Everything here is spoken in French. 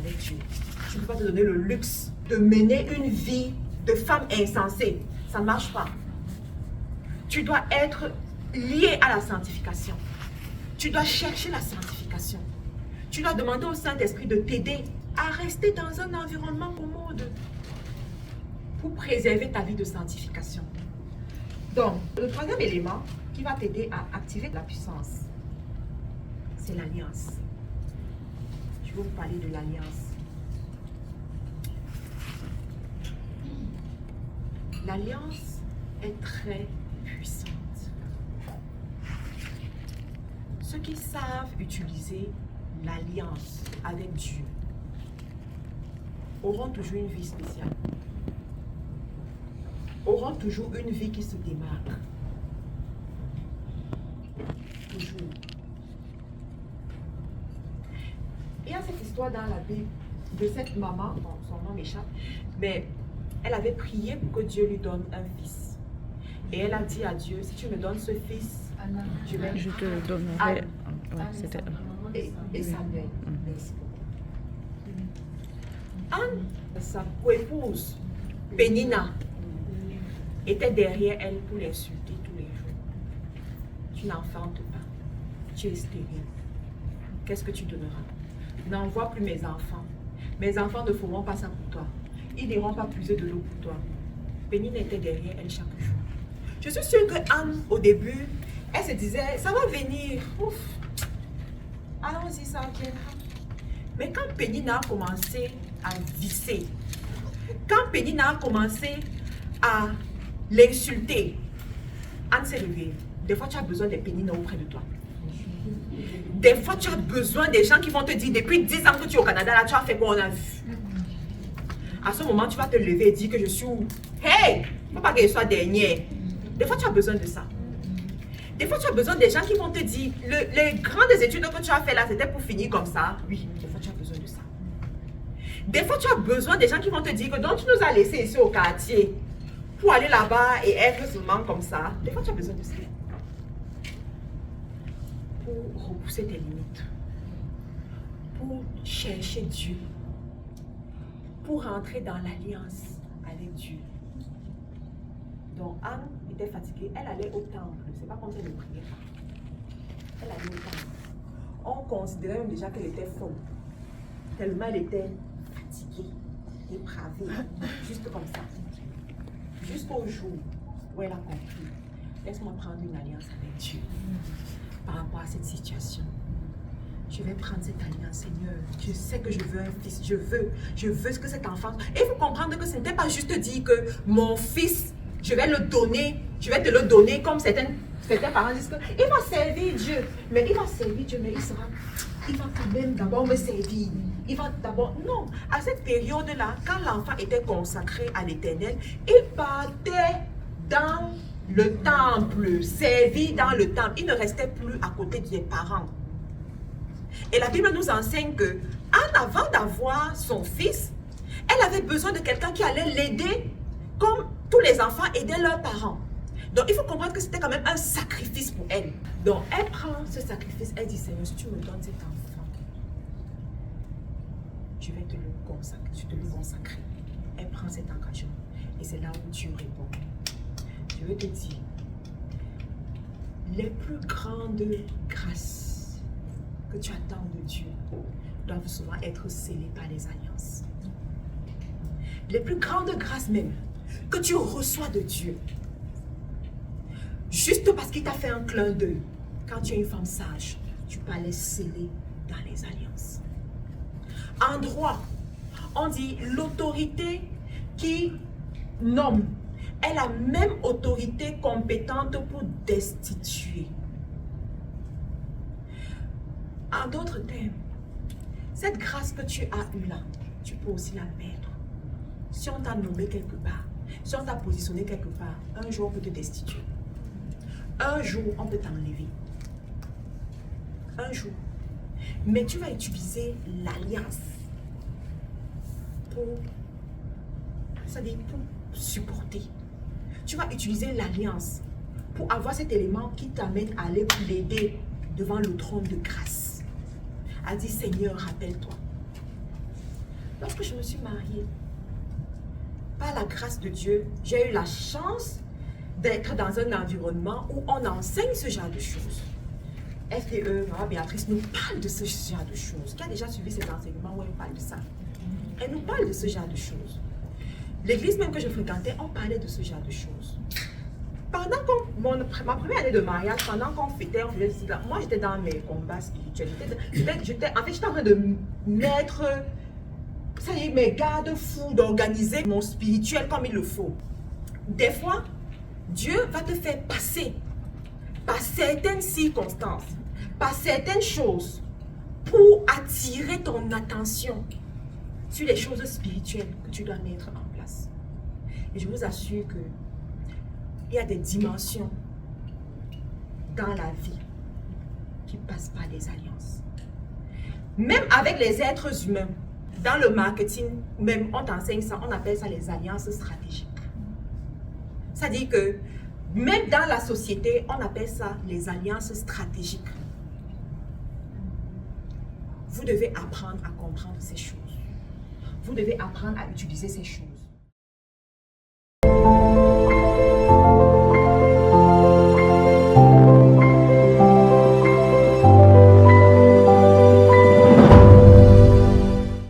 avec Dieu. Tu ne peux pas te donner le luxe de mener une vie de femme insensée. Ça ne marche pas. Tu dois être lié à la sanctification. Tu dois chercher la sanctification. Tu dois demander au Saint-Esprit de t'aider à rester dans un environnement commode pour préserver ta vie de sanctification. Donc, le troisième élément qui va t'aider à activer la puissance, c'est l'alliance. Je vais vous parler de l'alliance. L'alliance est très puissante. Ceux qui savent utiliser l'alliance avec Dieu auront toujours une vie spéciale. Auront toujours une vie qui se démarque. Toujours. Il y a cette histoire dans la Bible de cette maman, bon, son nom m'échappe, mais elle avait prié pour que Dieu lui donne un fils. Et elle a dit à Dieu, si tu me donnes ce fils, je te donnerai. Ouais, c'était et Samuel. Merci beaucoup. Anne, sa coépouse, Pénina, était derrière elle pour l'insulter tous les jours. Tu n'enfantes pas. Tu es stérile. Qu'est-ce que tu donneras? N'envoie plus mes enfants. Mes enfants ne feront pas ça pour toi. Ils n'iront pas puiser de l'eau pour toi. Pénina était derrière elle chaque jour. Je suis sûre que Anne, au début, elle se disait, ça va venir. Ouf. Allons-y, ça viendra. Mais quand Pénina a commencé à visser, quand Pénina a commencé à l'insulter, Anne s'est levée. Des fois, tu as besoin des Pénina auprès de toi. Des fois, tu as besoin des gens qui vont te dire, depuis 10 ans que tu es au Canada, là, tu as fait quoi, on a vu. À ce moment, tu vas te lever et dire que je suis où? Hey! Il ne faut pas que je sois dernière. Des fois, tu as besoin de ça. Des fois, tu as besoin des gens qui vont te dire, les grandes études que tu as fait là, c'était pour finir comme ça. Oui, des fois, tu as besoin de ça. Des fois, tu as besoin des gens qui vont te dire que donc tu nous as laissés ici au quartier pour aller là-bas et être seulement comme ça. Des fois, tu as besoin de ça. Pour repousser tes limites. Pour chercher Dieu. Pour rentrer dans l'alliance avec Dieu. Donc, Anne était fatiguée. Elle allait au temple. C'est pas comme si elle ne priait pas. Elle allait au temple. On considérait même déjà qu'elle était folle. Tellement elle était fatiguée, dépravée, juste comme ça. Jusqu'au jour où elle a compris. Laisse-moi prendre une alliance avec Dieu par rapport à cette situation. Je vais prendre cette alliance, Seigneur. Je sais que je veux un fils. Je veux ce que cet enfant... Et il faut comprendre que ce n'était pas juste dire que mon fils, je vais le donner, je vais te le donner comme certains parents disent qu'il va servir Dieu. Mais il va servir Dieu, mais il va quand même d'abord me servir. Il va d'abord... Non, à cette période-là, quand l'enfant était consacré à l'Éternel, il partait dans le temple, servi dans le temple. Il ne restait plus à côté des parents. Et la Bible nous enseigne que Anne, avant d'avoir son fils, elle avait besoin de quelqu'un qui allait l'aider comme tous les enfants aidaient leurs parents. Donc il faut comprendre que c'était quand même un sacrifice pour elle. Donc elle prend ce sacrifice, elle dit Seigneur, si tu me donnes cet enfant, je vais te le consacrer, je te le consacrer. Elle prend cet engagement. Et c'est là où Dieu répond. Je veux te dire, les plus grandes grâces que tu attends de Dieu doivent souvent être scellées par les alliances. Les plus grandes grâces même que tu reçois de Dieu, juste parce qu'il t'a fait un clin d'œil, quand tu es une femme sage, tu peux les sceller dans les alliances. En droit, on dit l'autorité qui nomme est la même autorité compétente pour destituer. En d'autres termes, cette grâce que tu as eue là, tu peux aussi la perdre. Si on t'a nommé quelque part, si on t'a positionné quelque part, un jour on peut te destituer. Un jour on peut t'enlever. Un jour. Mais tu vas utiliser l'alliance pour, c'est-à-dire pour supporter. Tu vas utiliser l'alliance pour avoir cet élément qui t'amène à aller plaider devant le trône de grâce. A dit Seigneur, rappelle-toi. Lorsque je me suis mariée, par la grâce de Dieu, j'ai eu la chance d'être dans un environnement où on enseigne ce genre de choses. FDE, Maman Béatrice nous parle de ce genre de choses. Qui a déjà suivi ces enseignements où elle parle de ça? Elle nous parle de ce genre de choses. L'église même que je fréquentais, on parlait de ce genre de choses. Pendant ma première année de mariage, pendant qu'on fêtait, moi j'étais dans mes combats spirituels. J'étais en train de mettre, ça y est, mes garde-fous, d'organiser mon spirituel comme il le faut. Des fois, Dieu va te faire passer par certaines circonstances, par certaines choses, pour attirer ton attention sur les choses spirituelles que tu dois mettre en place. Et je vous assure que il y a des dimensions dans la vie qui passent par des alliances. Même avec les êtres humains, dans le marketing, même on t'enseigne ça, on appelle ça les alliances stratégiques. C'est-à-dire que même dans la société, on appelle ça les alliances stratégiques. Vous devez apprendre à comprendre ces choses. Vous devez apprendre à utiliser ces choses.